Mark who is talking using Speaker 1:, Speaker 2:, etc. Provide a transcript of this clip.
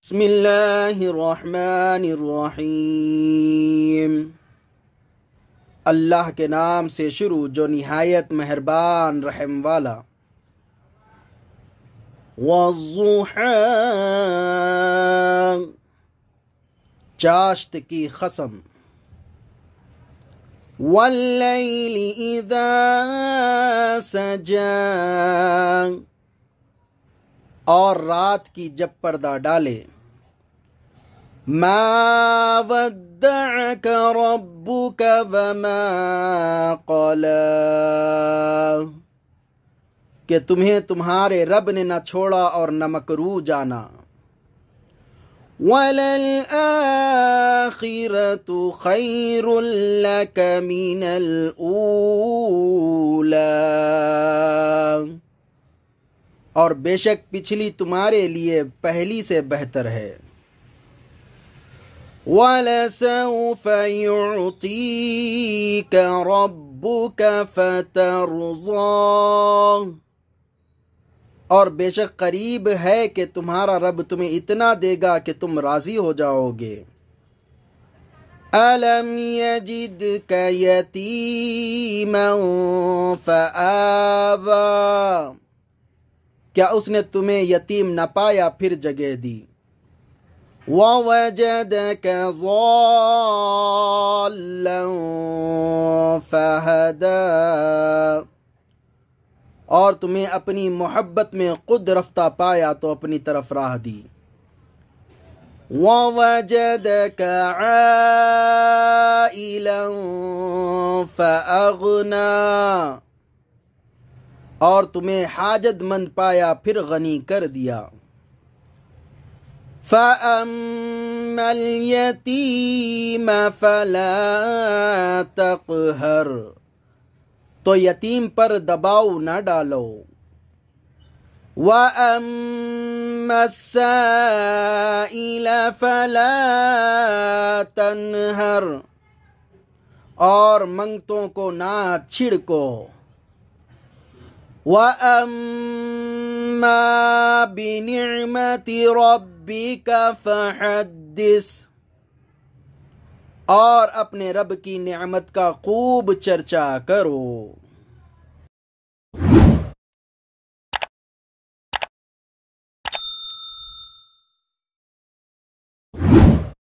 Speaker 1: بسم اللہ الرحمن الرحیم۔ اللہ کے نام سے شروع جو نہایت مہربان رحم والا۔ والضحى، چاشت کی قسم۔ واللیل اذا سجى، اور رات کی جب پردہ ڈالے۔ ما ودعك ربك وما قلى، کہ تمہیں تمہارے رب نے نہ چھوڑا اور نہ مکروہ جانا۔ وَلَلْآخِرَةُ خَيْرٌ لَكَ مِنَ الْأُولَى، اور بے شک پچھلی تمہارے لیے پہلی سے بہتر ہے۔ وَلَسَوْفَ يُعْطِيكَ رَبُّكَ فَتَرْضَىٰ، اور بے شک قریب ہے کہ تمہارا رب تمہیں اتنا دے گا کہ تم راضی ہو جاؤ گے۔ أَلَمْ يَجِدْكَ يَتِيمًا فَآوَىٰ، کیا اس نے تمہیں یتیم نہ پایا پھر جگہ دی۔ وَوَجَدَكَ ضَالًّا فَهَدَىٰ، اور تمہیں اپنی محبت میں خود رفتہ پایا تو اپنی طرف راہ دی۔ وَوَجَدَكَ عَائِلًا فَأَغْنَىٰ، اور تمہیں حاجت مند پایا پھر غنی کر دیا۔ فَأَمَّا الْيَتِيمَ فَلَا تَقْهَرْ، تو یتیم پر دباؤ نہ ڈالو۔ وَأَمَّا السَّائِلَ فَلَا تَنْهَرْ، اور منگتوں کو نہ چھڑکو۔ وَأَمَّا بِنِعْمَةِ رَبِّكَ فَحَدِّثْ، اور اپنے رب کی نعمت کا خوب چرچا کرو۔